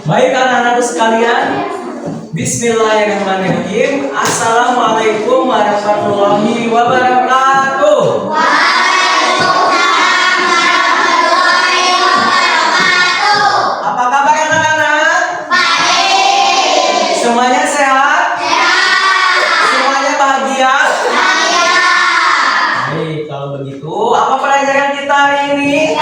Baik anak-anakku sekalian, Bismillahirrahmanirrahim. Assalamualaikum warahmatullahi wabarakatuh. Apa kabar anak-anak? Baik. Semuanya sehat? Sehat. Semuanya bahagia? Bahagia. Baik, kalau begitu apa pelajaran kita hari ini?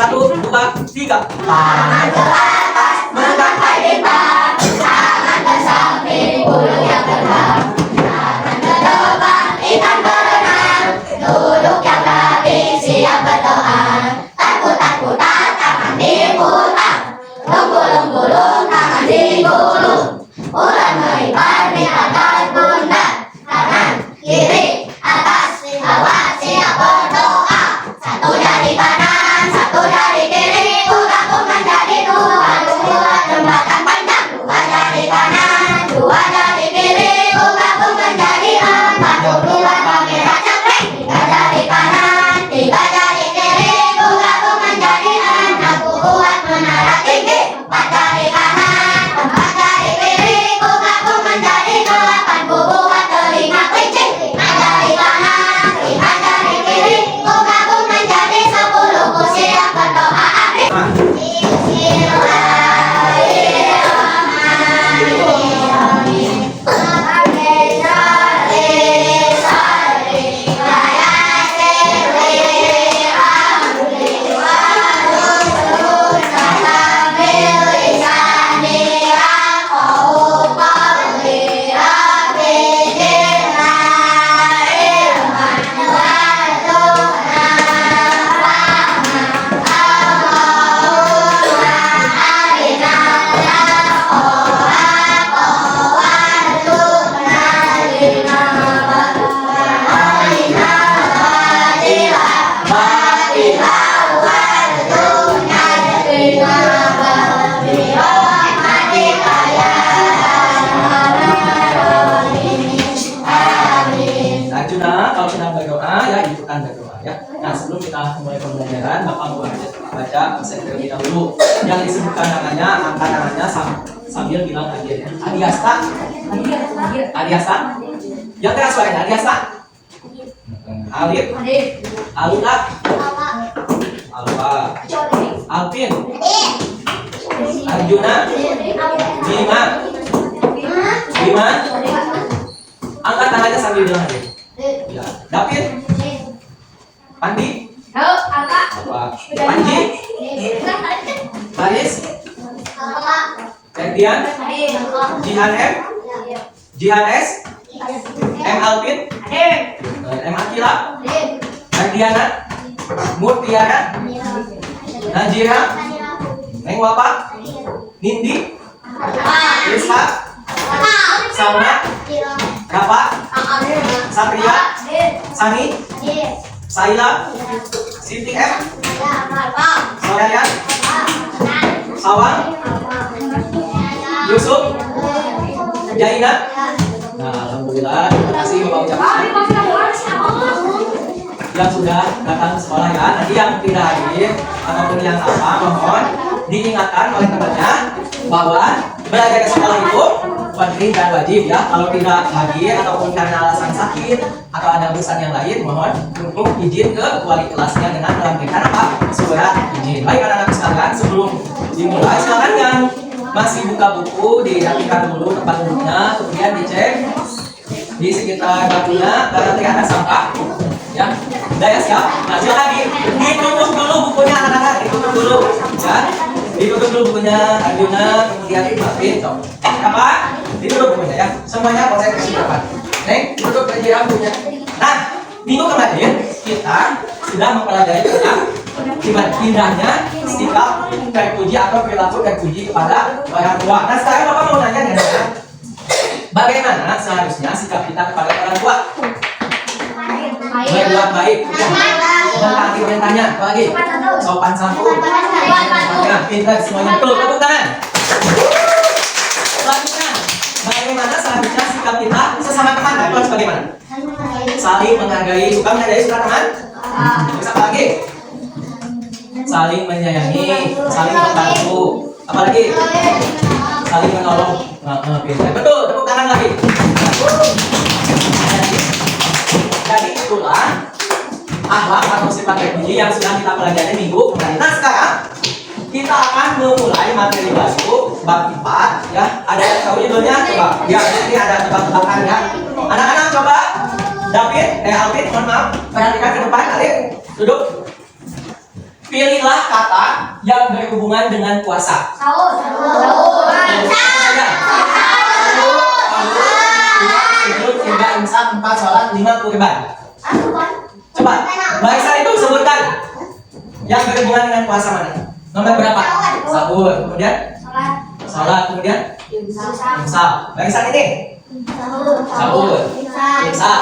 Satu, dua, tiga. Tangan ke atas, mengangkat bintang. Tangan ke samping, bulu yang tegak. Tangan ke depan, ikan berenang. Duduk yang rapi, siap berdoa. Takut-takutan, tangan diputar. Lembul-lembulung, tangan digulung. Ular melipat di atas pundak. Kanan, kiri, atas, bawah, siap berdoa. Satu dari kanan, satu dari kiri, gabung menjadi dua. Dua jembatan panjang, dua dari kanan, dua dari kiri, gabung menjadi empat. Dua kamera cantik, tiga dari kanan, tiga dari kiri, gabung menjadi enam. Buat menara tinggi, empat dari kanan, empat dari kiri, gabung menjadi delapan. Buat telinga kelinci, lima dari kanan, lima dari kiri, gabung menjadi 10. Siap berdoa akhir. Kalau sedang berdoa ya ikutan berdoa ya. Nah sebelum kita mulai pembelajaran, Bapak mau baca pesan terlebih dahulu. Yang disebutkan namanya, angkat tangannya sambil bilang hadir. Adiasta, Adiasta. Yang keras suaranya Adiasta. Alif, Aluna, Alfa, Alvin, Arjuna, Bima, angkat tangannya sambil bilang hadir. Ya, David, Pandi, Panji, Baris, Ferdian, Jihan M, Jihan S, M Alvin, M Akila, Ardiana, Murtiana, Najira, Neng Wapa, Nindi, Rizha, Salma, Rafa, Satria, Sani, Saila, Siti M, Soraya, Sawang, Yusuf, Jaina. Nah, alhamdulillah, terima kasih Bapak ucapkan yang sudah datang ke sekolah ya. Nanti yang tidak hadir ataupun yang apa, mohon diingatkan oleh temannya bahwa belajar ke sekolah itu penting dan wajib ya. Kalau tidak hadir ataupun karena alasan sakit atau ada urusan yang lain, mohon untuk izin ke wali kelasnya dengan melampirkan apa? Surat izin. Baik anak-anak sekalian, sebelum dimulai silakan yang masih buka buku dirapikan dulu tempat duduknya, kemudian dicek di sekitar batunya karena tidak ada sampah ya. Udah ya siap? Nah silakan ditutup dulu bukunya anak-anak, ditutup dulu ya. Ditutup dulu bukunya Arjuna, kemudian Alvin, apa? Ditutup bukunya ya. Semuanya konsentrasi dapat. Neng, ditutup aja bukunya. Nah, minggu kemarin kita sudah mempelajari tentang indahnya sikap terpuji atau perilaku terpuji kepada orang tua. Nah, sekarang Bapak mau nanya nih, bagaimana seharusnya sikap kita kepada orang tua? Berbuat baik, mentaati perintahnya, apa lagi? Sopan santun, pintar semuanya. Betul, tepuk tangan. Selanjutnya, bagaimana seharusnya sikap kita sesama teman? Harus bagaimana? Saling menghargai, suka menghargai suka teman. Terus apa lagi? saling menyayangi, saling membantu, apalagi saling menolong. Betul, tepuk tangan lagi. Jadi itulah akhlak atau sifat terpuji yang sedang kita pelajari minggu kemarin. Nah sekarang kita akan memulai materi baru bab 4 ya. Ada yang tahu judulnya? Coba. Ya, ini ada tebak-tebakan ya. Anak-anak coba. David, Alvin, mohon maaf. Perhatikan ke depan, Alif. Duduk. Pilihlah kata yang berhubungan dengan puasa. Sahur. Empat sholat, 5 kurban. Coba, Barisan itu sebutkan yang berhubungan dengan puasa mana? Nomor berapa? Sahur. Kemudian? Sholat. Kemudian? Imsak. Barisan ini? Sahur. Imsak.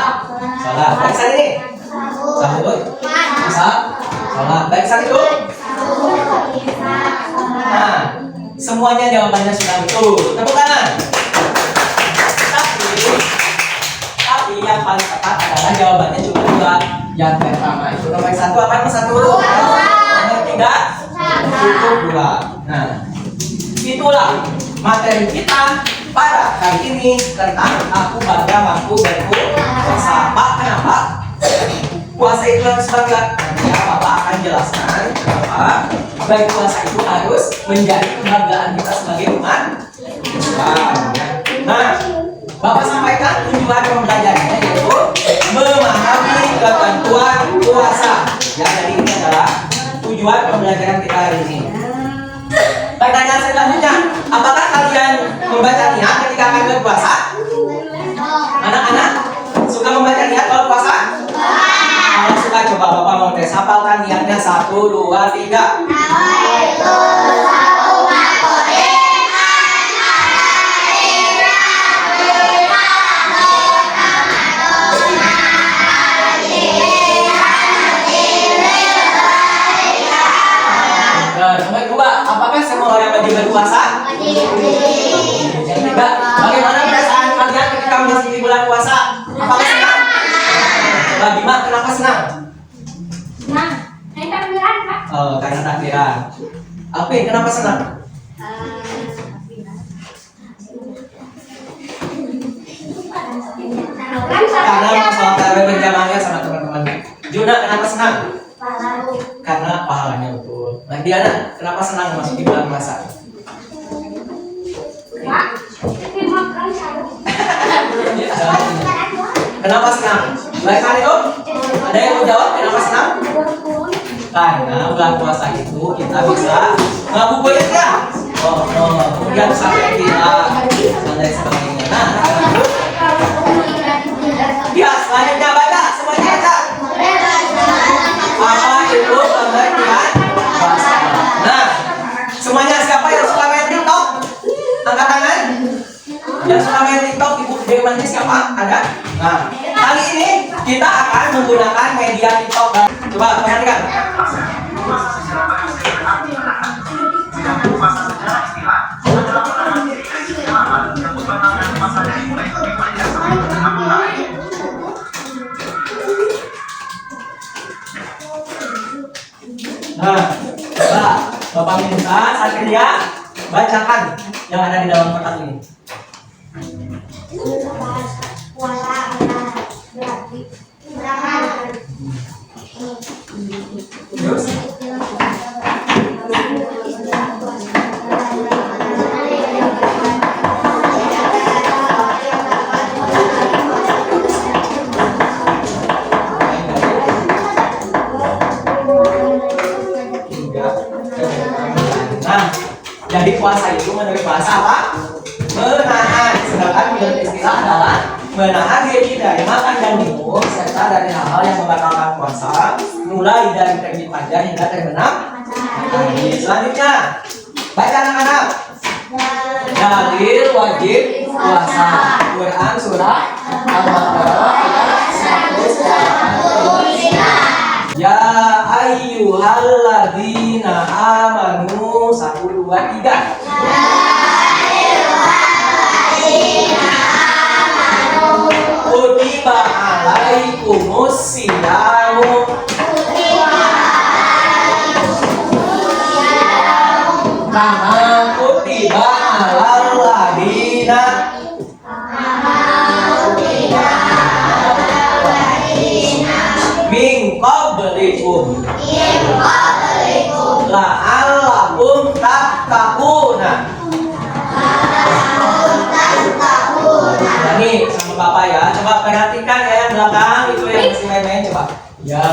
Sholat. Barisan ini? Sahur. Imsak. Sholat. Barisan itu? Nah, semuanya jawabannya sudah betul. Tepuk tangan. Tapi yang paling tepat adalah jawabannya cuma 2. Yang pertama itu nomor 1 apa? Nomor 1. Nomor 3 cukup 2. Nah, itulah materi kita pada hari ini tentang aku bangga mampu berpuasa. Pak, kenapa? Puasa itu harus bangga. Ya, Bapak akan jelaskan kenapa baik puasa itu harus menjadi kebanggaan kita sebagai umat Islam. Nah, Bapak sampaikan tujuan pembelajarannya yaitu memahami ketentuan puasa. Ya, jadi ini adalah tujuan pembelajaran kita hari ini. Pertanyaan selanjutnya, apakah kalian membaca niat ketika akan berpuasa? Anak-anak suka membaca niat kalau puasa? Kalau suka coba Bapak mau tes, hafalkan niatnya 1, 2, 3. Nomor 2, apakah semua orang wajib berpuasa? Yang 3, bagaimana perasaan kalian ketika memasuki bulan puasa? Apakah senang? Coba Bima, kenapa senang? Senang. Takbiran, Pak. Oh, karena takbiran. Alvin, kenapa senang? Karena sholat tarawih berjamaahnya sama teman-teman. Juna, kenapa senang? Karena pahalanya betul. Nah, Diana, kenapa senang memasuki bulan puasa? Kenapa senang? Baik hari itu? Ada yang mau jawab? Kenapa senang? Karena bulan puasa itu kita bisa ngabuburit ya. Kemudian sampai kita dan lain sebagainya. Nah, ya selanjutnya baca semuanya baca. Apa itu pengertian puasa? Nah, semuanya siapa yang suka main TikTok? Angkat tangan. Yang suka main TikTok ibu dewannya siapa? Ada? Nah, kali ini kita akan menggunakan media TikTok. Coba perhatikan. Nah, Bapak minta Satria bacakan yang ada di dalam kotak ini. Terus? Nah, jadi puasa itu menurut bahasa apa? Menahan. Sedangkan menurut istilah adalah menahan diri dari makan dan minum serta dari hal-hal yang membatalkan puasa, mulai dari terbit fajar hingga terbenam matahari. Selanjutnya, baca anak-anak. Dalil wajib puasa. Quran surah Al-Baqarah ayat 100. Ya ayyuhalladzina amanu 1, 2, 3. Kutiba alaikumus siyamu Kama kutiba alal ladina min qablikum la'allakum tattaquna. Ini sama Bapak ya. Coba perhatikan ya yang belakang itu yang masih main-main coba. Ya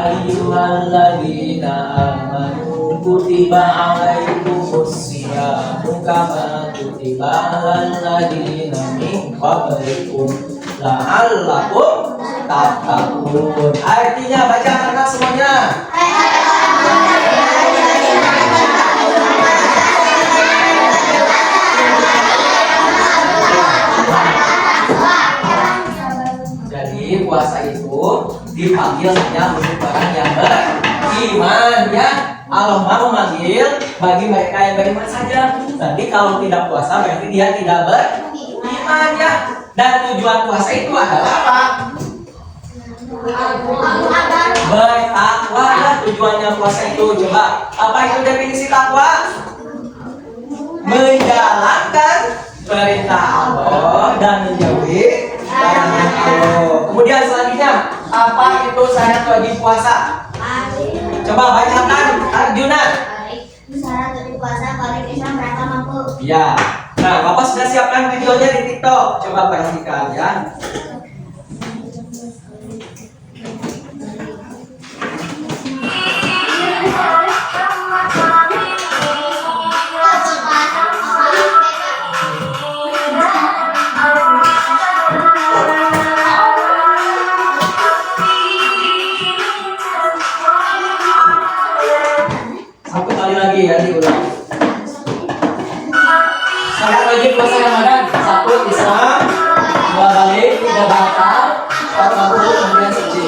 ayyuhalladzina amanu kutiba alaikumusyiyamu kama kutiba alal ladzina min qablikum la'allakum tattaqun. Artinya baca anak semuanya. Jadi puasa itu dipanggil hanya untuk orang yang beriman ya. Allah mau memanggil bagi mereka yang beriman saja. Nanti kalau tidak puasa berarti dia tidak beriman ya. Dan tujuan puasa itu adalah apa? Bertakwa ya tujuannya puasa itu. Coba apa itu definisi takwa? Menjalankan perintah Allah dan menjauhi larangan Allah. Kemudian selanjutnya apa itu syarat wajib puasa? Coba bacakan Arjuna. Syarat wajib puasa kalau Islam merasa mampu. Ya. Nah, Bapak sudah siapkan videonya di TikTok. Coba perhatikan ya. Satu kali lagi ya diulang. Syarat wajib puasa Ramadan: 1. Islam, 2. balik, 3. batal, 4. mampu, kemudian suci.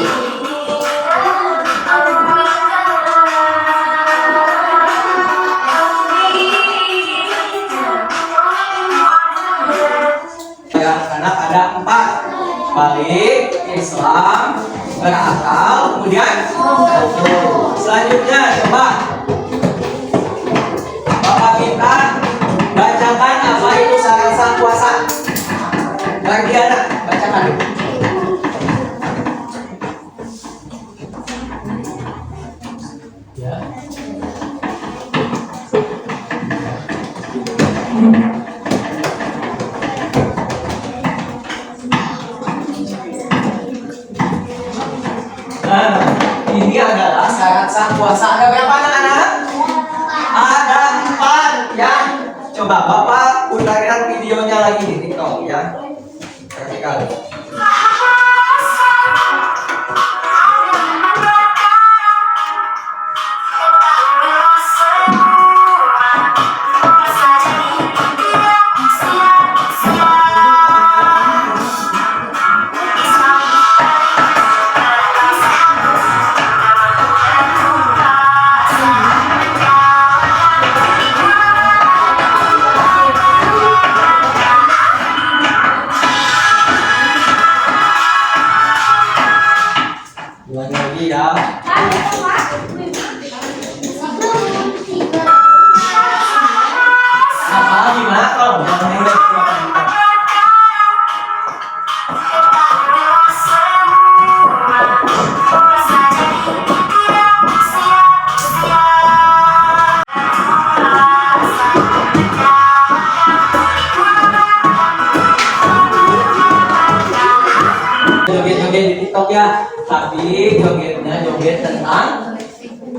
Ya, karena ada 4: balik, Islam, berakal, kemudian mampu. Selanjutnya coba Bapak minta bacakan apa itu syarat sah puasa. Bagi anak, bacakan. Ya. Nah, ini adalah syarat sah puasa. Ada berapa anak-anak? Ada 4 ya. Coba Bapak putarkan videonya lagi di TikTok ya. Perhatikan. Ulangi lagi ya. Apa gimana kalau jangan mulai. Joget-joget di TikTok ya, tapi jogetnya joget tentang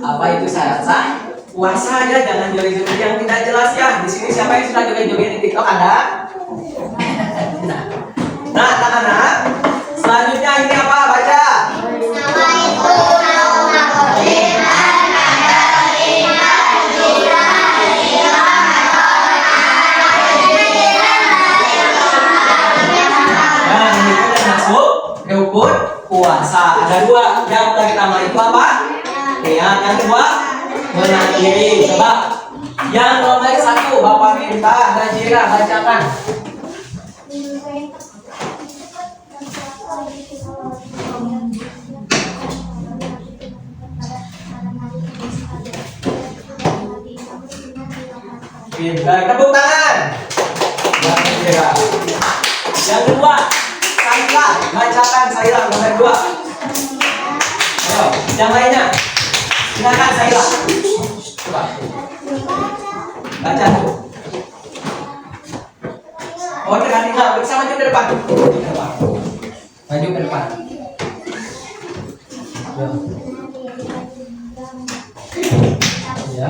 apa itu syarat sah puasa ya, jangan joget-joget yang tidak jelas ya. Di sini siapa yang sudah joget-joget di TikTok ada? Nah, anak-anak, selanjutnya ini apa? Baca. Nah, ini sudah masuk rukun puasa. Ada 2. Yang pertama itu apa? Niat. Yang kedua mengakhiri. Coba yang nomor 1 Bapak minta Najira bacakan. Pintar. Tepuk tangan. Yang kedua, Saila. Bacakan Saila nomor 2. Ayo, yang lainnya. Silakan Saila. Coba. Baca tuh. Oh, tinggal bersama maju ke depan. Maju ke depan. Ya.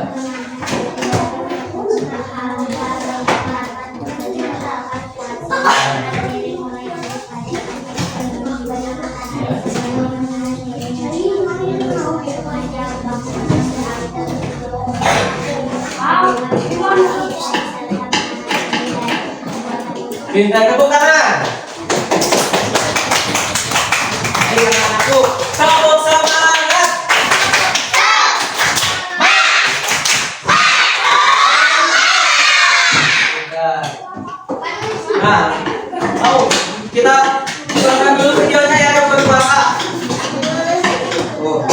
Pintar, tepuk tangan. Ayo anakku, tepuk semangat. Nah, mau kita tonton dulu videonya ya yang berkuasa. Oh.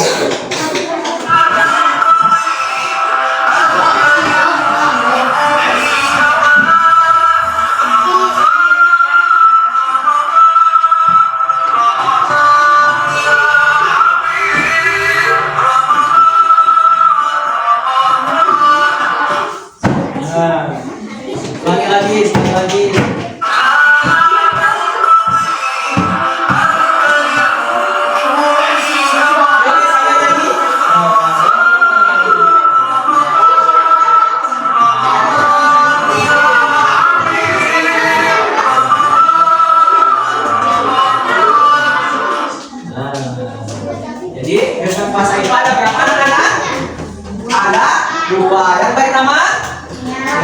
Sekali lagi. Jadi besok puasa itu ada berapa anak? Ada 2. Yang pertama?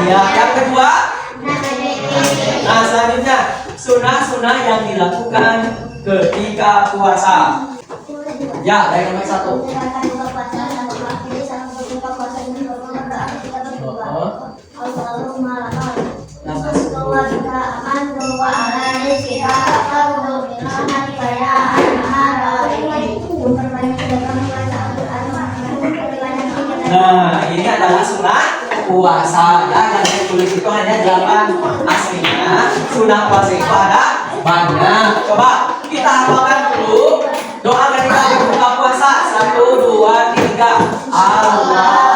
Iya. Yang kedua? Nah, selanjutnya sunah-sunah yang dilakukan ketika puasa. Ya, dari nomor 1. Nah, ini adalah sunah puasa ya, dan yang tulis itu hanya 8. Aslinya sunah puasa itu ada banyak. Coba kita hafalkan dulu doa ketika berbuka puasa. 1, 2, 3. Allahumma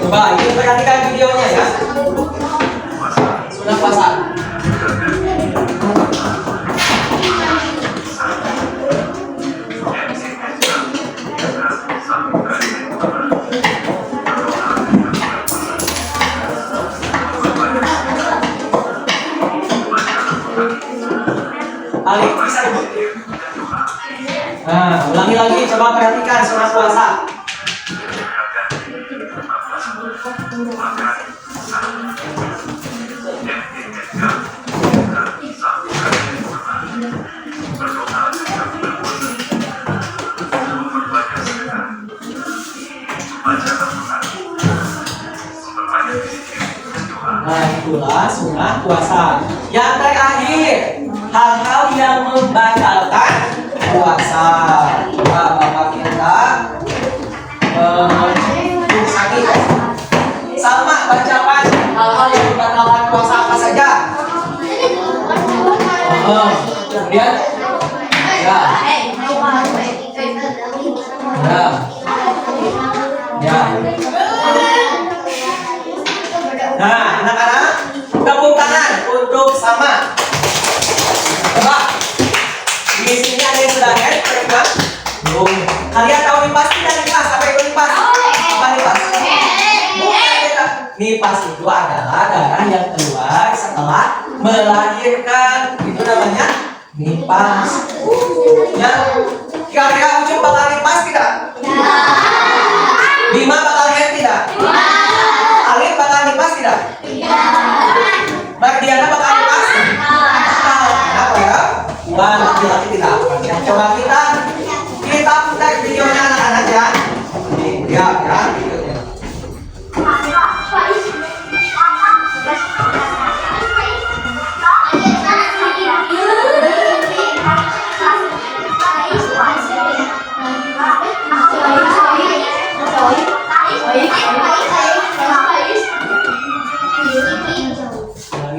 coba ini perhatikan videonya ya. Sudah puasa. Alif bisa ibu. Nah, ulangi lagi, coba perhatikan sunnah puasa. Nah, itulah sunnah puasa. Yang terakhir, hal-hal yang membatalkan puasa. Bapak kita sakit. Sama bacakan hal-hal yang membatalkan puasa apa saja. Kemudian ya. Ya. Nah, anak-anak, tepuk tangan untuk sama. Coba. Di sini ada yang sudah hand, perempuan. Belum. Kalian tahu nipas tidak nipas? Apa itu nipas? Apa nipas? Nipas itu adalah darah yang keluar setelah melahirkan. Itu namanya nipas. Ya. Kira-kira Ucup bakal nipas tidak? Bima bakal hand tidak? Alif bakal nipas tidak? Mardiana bakal nipas? Kenapa ya? Bukan laki-laki tidak. Coba kita putar videonya anak-anak ya. Ya, videonya.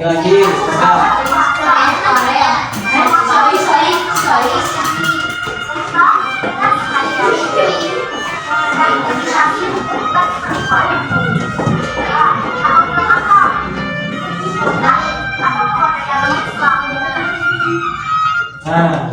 lagi. Nah.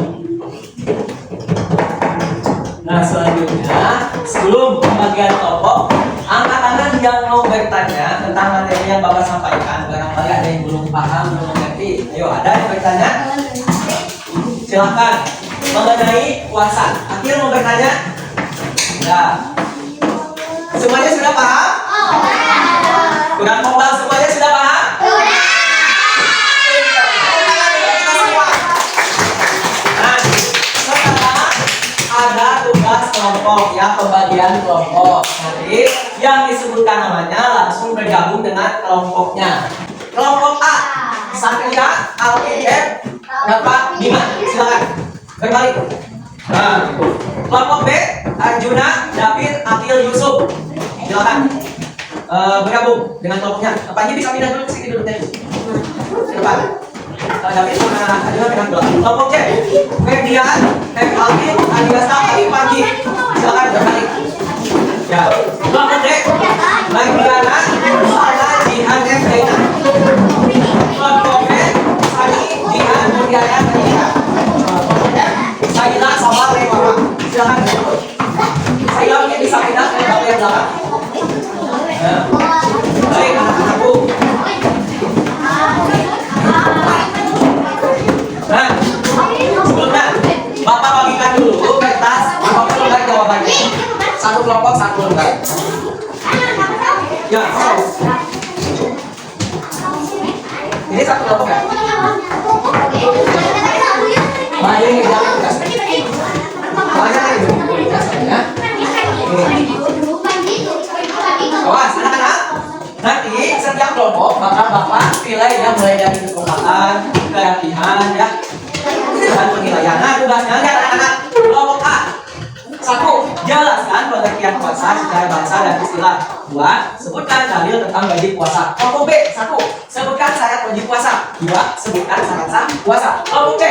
Nah, selanjutnya sebelum pembagian kelompok, angkat tangan yang mau bertanya tentang materi yang Bapak sampaikan. Barangkali ada yang belum paham, belum mengerti. Ayo, ada yang bertanya? Silahkan. Mengenai puasa, Akil mau bertanya? Nah, semuanya sudah paham? Kurang kompak semuanya sudah paham? Ada tugas kelompok ya, pembagian kelompok. Nanti yang disebutkan namanya langsung bergabung dengan kelompoknya. Kelompok A, Satria, Alkitab, Bapak Bima, silakan berbalik. Nah, kelompok B, Arjuna, David, Akil, Yusuf, silakan bergabung dengan kelompoknya. Pak Haji bisa pindah dulu ke sini duduknya. Silakan. David sama Arjuna dengan belakang. Kelompok C, Ferdian, Alvin, Adiasta, Ali Panji, silakan berbalik. Ya. Kelompok D, Mariana, Sana, Jihan, Dena. Kelompok B, Sani, Jihan, Mutiara, Dena. Saida, Samar, Rewa. Silakan. Saya mungkin bisa pindah ke bagian belakang. Baik, anak-anakku. Nah, sebelumnya Bapak bagikan dulu kertas apapun lembar jawabannya. Satu kelompok satu lembar. Ya, ini satu kelompok ya. Banyak yang jawab tugas. Banyak yang jawab tugas ya. Awas anak-anak. Nanti setiap kelompok bakal Bapak pilih yang mulai dari kekompakan, keyakinan ya, dan penilaian. Nah, tugasnya lihat anak-anak. Kelompok A, 1. Jelaskan pengertian puasa secara bahasa dan istilah. 2. Sebutkan dalil tentang wajib puasa. Kelompok B, 1. Sebutkan syarat wajib puasa. 2. Sebutkan syarat sah puasa. Kelompok C,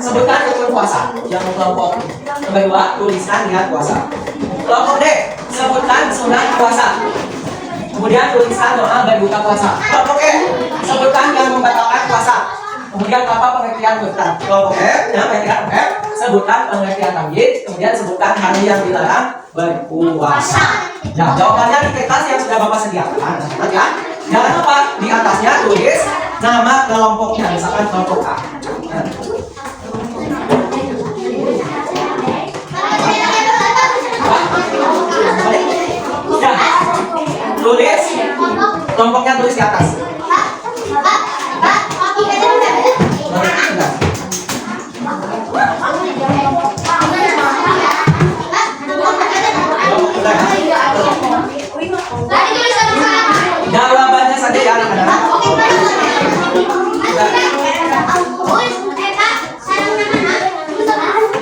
sebutkan rukun puasa. Yang kelompok kedua, tuliskan niat puasa. Kelompok D, sebutkan sunat puasa. Kemudian tuliskan doa berbuka puasa. Kelompok E, sebutkan yang membatalkan puasa. Kemudian apa pengertian berbuka. Kelompok F, yang pengertian F, sebutkan pengertian tamyiz. Kemudian sebutkan hari yang dilarang berpuasa. Nah, jawabannya di kertas yang sudah Bapak sediakan. Ya. Jangan lupa di atasnya tulis nama kelompoknya, misalkan kelompok A. Nah. Ya. Tulis kelompoknya, tulis di atas. Jawabannya saja ya anak-anak.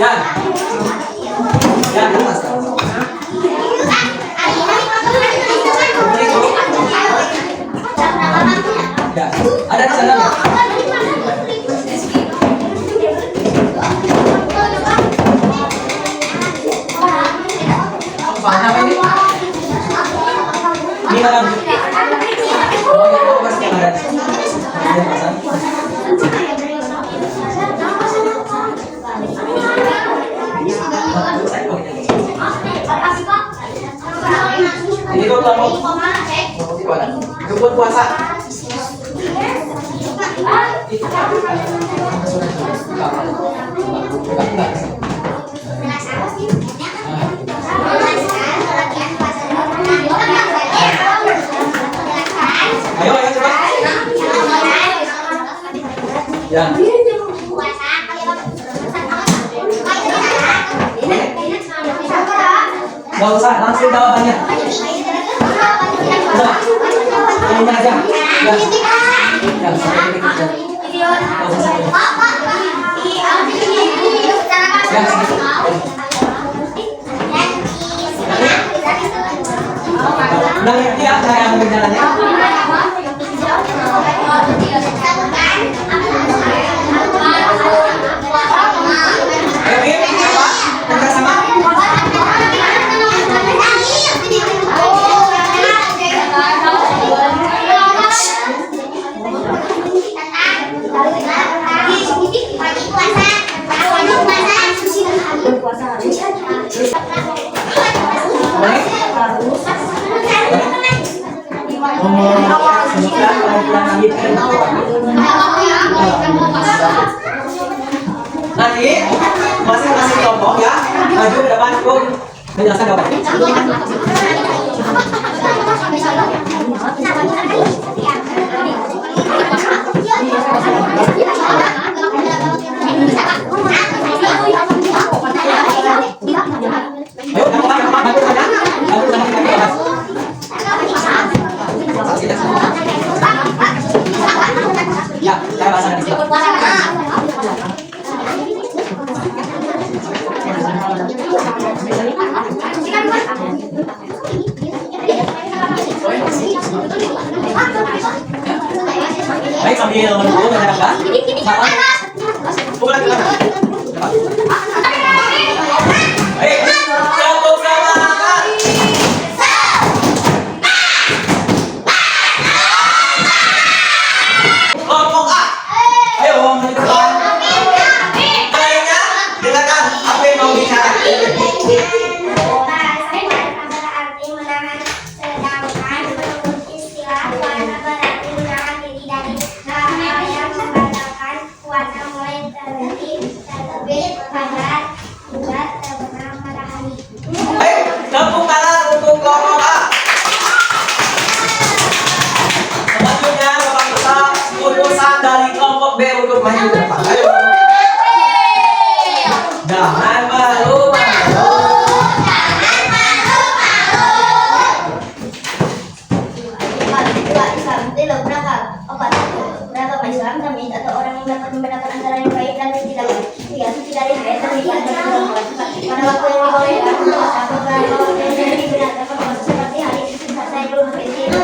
Ya. Ya, di atas. Ya, ada di sana. Soalnya apa ini? Ini mana? Oh, ya, itu pasti yang ada. Ini pasang. Ini kok kelompok itu ada. Rukun puasa. Ayo coba. Ya. Gak usah, langsung jawabannya. Udah. Ini aja. Ya. Ya, sampai ini aja. Ya, segitu. Udah ngerti ya cara yang berjalannya? Sebutkan pengumpulan kami dan nanti masing-masing kelompok ya maju ke depan untuk menjelaskan jawaban. Ayo, bantu saja. Ya, saya bahasa di situ. Baik, sambil menunggu masyarakat. Pukul lagi kan? Baik, tepuk semangat. Kelompok A. Ayo, maju ke depan. Lainnya, silakan. Apa yang mau bicara? Baik, tepuk tangan untuk kelompok A. Selanjutnya, Bapak minta utusan dari kelompok B untuk maju ke depan. Ayo. Jangan malu-malu. Beragama Islam kami atau orang yang dapat membedakan antara yang baik dan yang tidak baik. Ya, tidak yang baik dan tidak pada waktu yang dibolehkan atau pada waktu yang digunakan seperti hari saya belum begitu.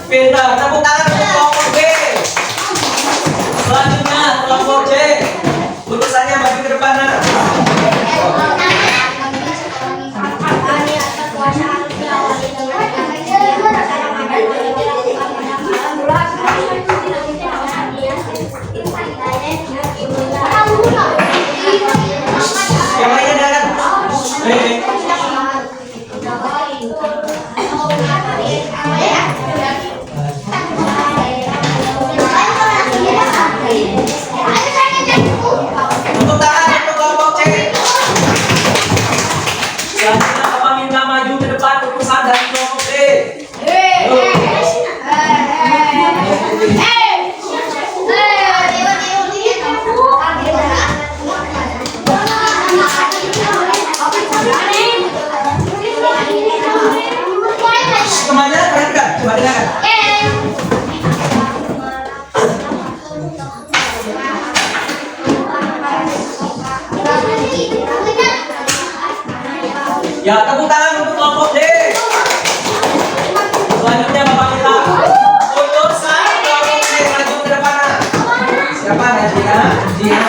Pintar, tepuk tangan untuk kelompok B. Selanjutnya kelompok C. Utusannya maju ke depan. Yang lainnya silakan. Tepuk tangan untuk kelompok C. Selanjutnya Bapak minta maju ke depan utusan dari kelompok D. Semuanya perhatikan, coba dengarkan. Ya, tepuk tangan untuk kelompok D. Selanjutnya Bapak minta utusan kelompok D maju ke depan. Siapa ya, Dia? Dia.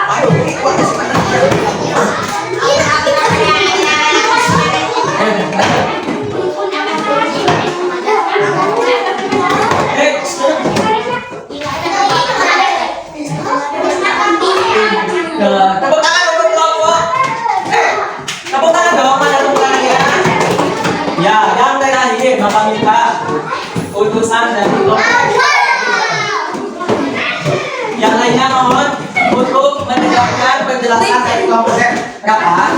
Ayo, ikut tepuk tangan untuk kelompok. Tepuk tangan dong, mana tepuk tangannya? Ya, yang terakhir Bapak minta utusan dari kelompok. Yang lainnya mohon untuk mendengarkan penjelasan dari kelompok Z. Kapan?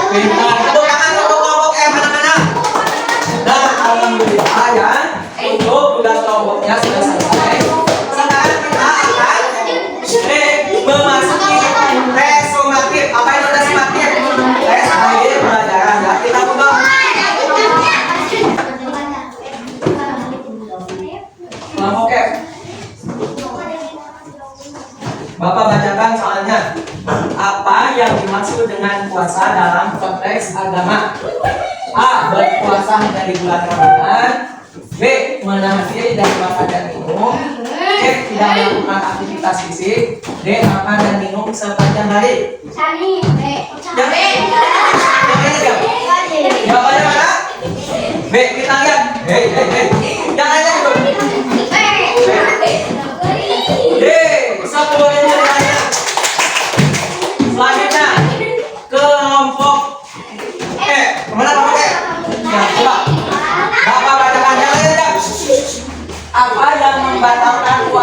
Pintar. Tepuk tangan untuk kelompok M anak-anak. Dan alhamdulillah ya, untuk tugas kelompoknya sudah selesai. Sekarang kita akan memasuki tes sumatif. Apa itu tes sumatif? Tes akhir pelajaran ya. Kita buka. Kelompok F. Bapak bacakan soalnya. Apa yang dimaksud dengan puasa dalam konteks agama? A. Berpuasa dari bulan Ramadan. B. Menahan diri dari makan dan minum. C. Tidak melakukan aktivitas fisik. D. Makan dan minum sepanjang hari. Yang ini jawabannya mana? B. Kita lihat. Yang lainnya dulu.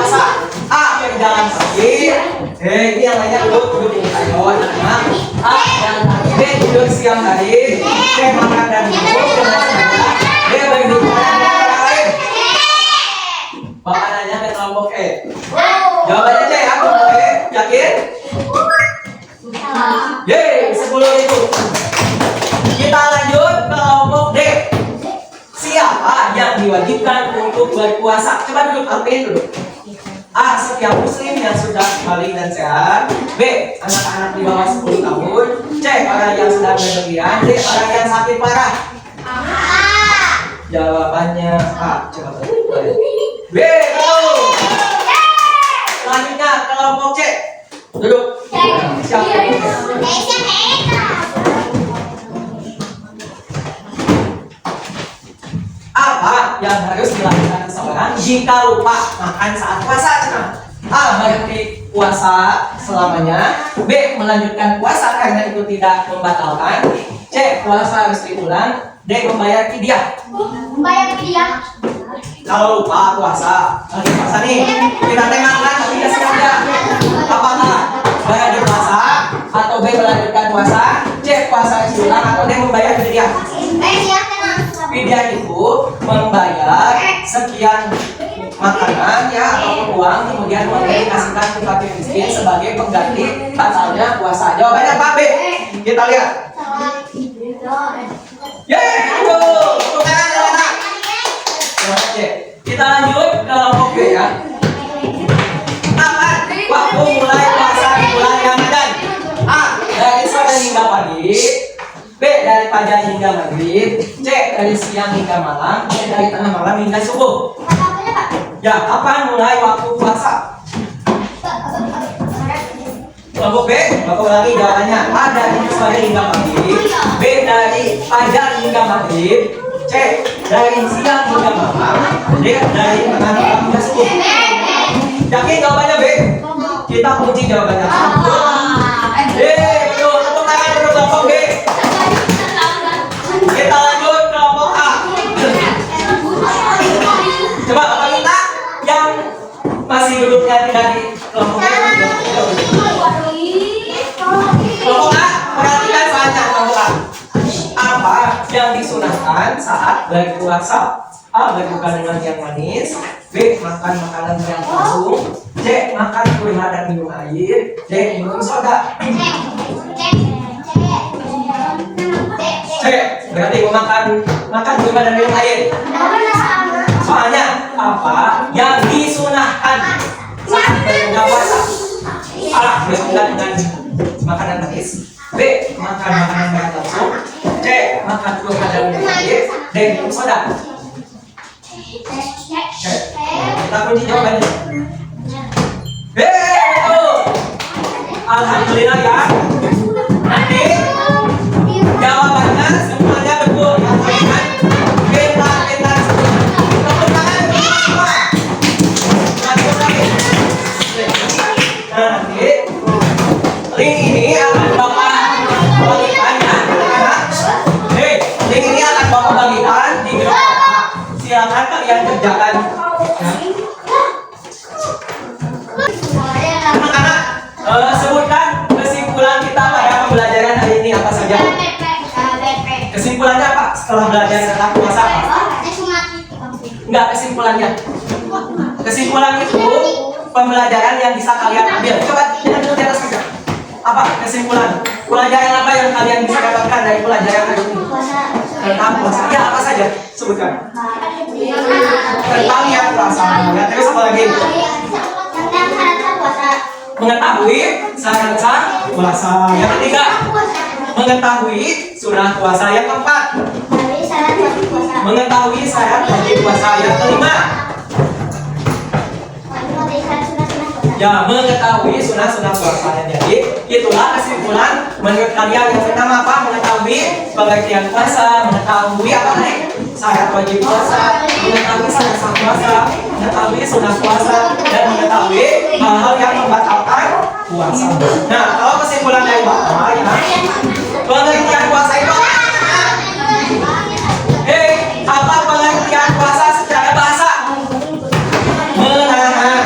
puasa. A. Pegangan kaki. Ini yang lainnya duduk di ayo anak-anak. A. Pegangan kaki. B. Tidur siang hari. C. Makan dan minum dengan sengaja. D. Berbicara dengan orang lain. Bapak nanya ke kelompok E. Jawabannya C. Aku E. Yakin? Yeay, 10 itu. Kita lanjut ke kelompok D. Siapa yang diwajibkan untuk berpuasa? Coba duduk, ambil dulu. A. Setiap muslim yang sudah balik dan sehat. B. Anak-anak di bawah 10 tahun. C. Orang yang sedang berpergian. D. Orang yang sakit parah. Jawabannya A. Coba balik. B. Betul. Selanjutnya kelompok C. Duduk. Siapa? Apa yang harus dilakukan seseorang jika lupa makan saat puasa? A. Berhenti puasa selamanya. B. Melanjutkan puasa karena itu tidak membatalkan. C. Puasa harus diulang. D. Membayar fidyah. Kalau lupa puasa, lagi puasa nih, kita tengahkan aplikasi aja. Apakah berhenti puasa atau B. Melanjutkan puasa? C. Puasa diulang atau D. Membayar fidyah. Fidyah itu membayar sekian makanan ya atau uang kemudian dikasihkan ke fakir miskin sebagai pengganti batalnya puasa. Jawabannya apa B? Kita lihat. Yeay, tepuk tangan anak-anak. Oke, kita lanjut ke kelompok B ya. Kapan waktu mulai puasa di bulan Ramadan? A. Dari sore hingga pagi. B. Dari fajar hingga maghrib. C. Dari siang hingga malam. D. Dari tengah malam hingga subuh. Ya, kapan mulai waktu puasa? Kelompok B, Bapak ulangi jawabannya. A. Dari sore hingga maghrib. B. Dari fajar hingga maghrib. C. Dari siang hingga malam. D. Dari tengah malam hingga subuh. Yakin jawabannya B? Kita kunci jawabannya. Betul. Tepuk tangan untuk kelompok B. Kita lanjut ke kelompok A. Coba Bapak minta yang masih duduknya tidak di kelompok A. Kelompok A, perhatikan soalnya kelompok A. Apa yang disunahkan saat berpuasa? A. Berbuka dengan yang manis. B. Makan makanan yang langsung. C. Makan kurma dan minum air. D. Minum soda. C. Berarti makan kurma dan minum air. Soalnya apa yang disunahkan saat berbuka puasa? A. Berbuka dengan makanan manis. B. Makan makanan yang langsung. C. Makan kurma dan minum air. D. Minum soda. Kita kunci jawabannya. Betul. Alhamdulillah ya. Nanti jawabannya semuanya betul. Pintar. Tepuk tangan semua. Nanti link ini akan Bapak bagikan ya. Link ini akan Bapak bagikan di grup Bapak. Silakan kalian kerjakan. Anak-anak, sebutkan kesimpulan kita pada pembelajaran hari ini apa saja? Kesimpulannya apa setelah belajar tentang puasa? Enggak, kesimpulannya. Kesimpulan itu pembelajaran yang bisa kalian ambil. Coba lihat dulu di atas meja. Apa kesimpulan? Pelajaran apa yang kalian bisa dapatkan dari pelajaran hari ini? Tentang puasa. Ya, apa saja? Sebutkan. Tentang yang puasa. Ya, terus apa lagi? Mengetahui syarat puasa. Yang ketiga, mengetahui sunah puasa. Yang keempat, mengetahui syarat wajib puasa. Yang kelima, ya mengetahui sunah puasa. Jadi itulah kesimpulan menurut kalian. Yang pertama apa? Mengetahui pengertian puasa, mengetahui apa nih? Syarat wajib puasa, mengetahui syarat sah puasa, mengetahui sunah puasa, dan mengetahui hal-hal yang membatalkan puasa. Nah, kalau kesimpulan dari Bapak ya, pengertian puasa itu apa? Apa pengertian puasa secara bahasa? Menahan.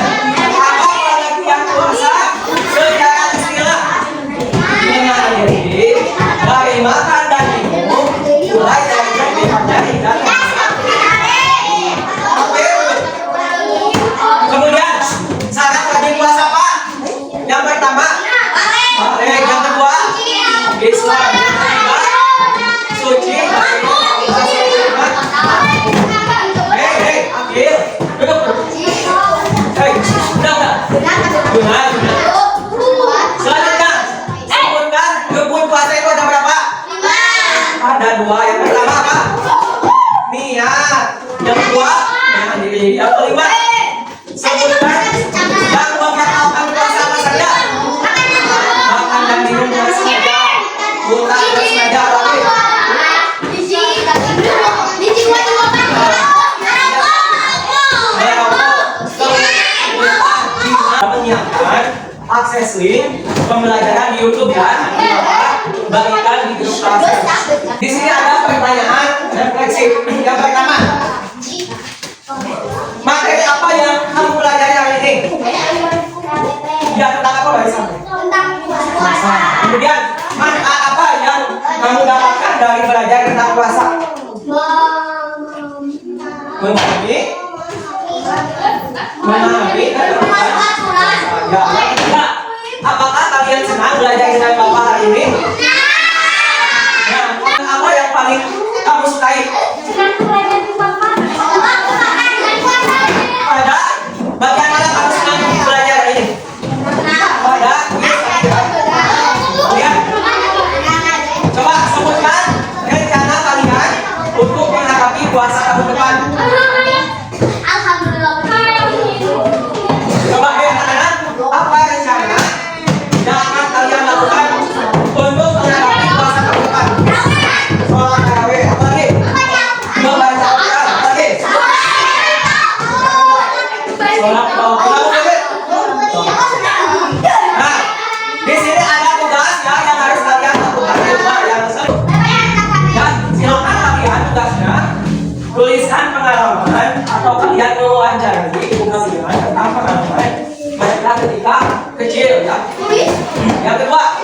akses link pembelajaran di YouTube ya. Nanti Bapak bagikan di grup kelas. Di sini ada pertanyaan refleksi. Yang pertama, materi apa yang kamu pelajari hari ini? Ya, tentang apa Baisa? Kemudian, apa yang kamu dapatkan dari belajar tentang puasa? Memahami, ya. Apakah kalian senang belajar dengan Bapak hari ini? Nah, apa yang paling kamu sukai? Pada bagian mana kamu senang belajar hari ini? Pada ya. Coba sebutkan rencana kalian untuk menghadapi puasa tahun depan. Coba anak-anak, apa rencana yang akan kalian lakukan untuk menghadapi puasa tahun depan? Sholat tarawih, apa lagi? Membaca Al-Quran, apa lagi? Sholat tarawih. Nah, di sini ada tugas ya yang harus kalian lakukan di rumah yang seru. Ya, silakan kalian tugasnya tuliskan pengalaman atau kalian mewawancari kalian tentang pengalaman mereka ketika kecil ya. Yang kedua,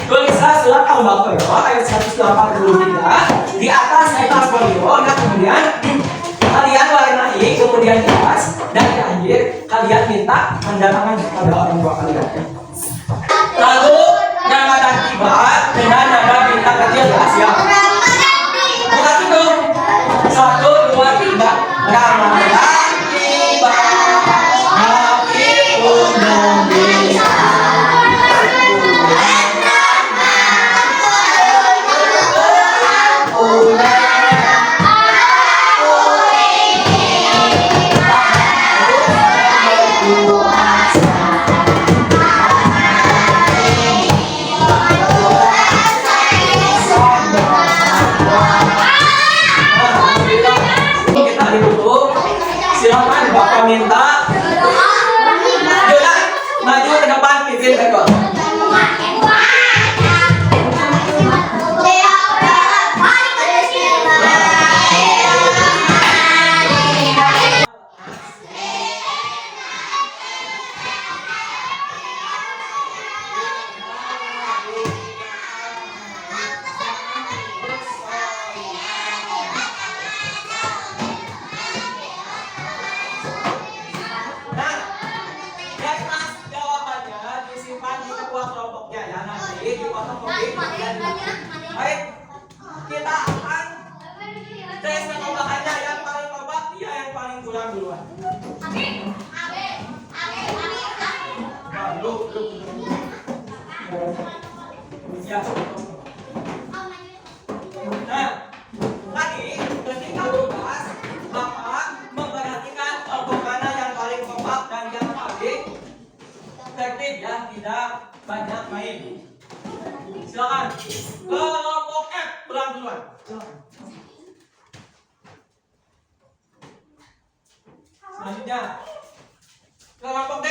tulislah surat Al-Baqarah ayat 183 di atas kertas folio. Nah, kemudian kalian warnai, kemudian hias, dan di akhir kalian minta pandangan kepada orang tua kalian. Lalu Ramadan tiba dengan nada bintang kecil ya, siap. Bukan itu. 1, 2, 3. Ramadan tiba, happy Indonesia. Kita ditutup. Silakan Bapak minta. Yaudah, maju ke depan, pimpin rekor. Nah, kertas jawabannya disimpan di sebuah kelompoknya ya, nanti dipotong-potong. Baik, kita akan tes kekompakannya. Yang paling kompak dia yang paling kurang duluan. Nah, lu. Ya. Nah, tadi ketika tugas Bapak memperhatikan kelompok mana yang paling kompak dan yang paling tertib ya, tidak banyak main. Silakan. Kelompok F pulang duluan. Selanjutnya kelompok D.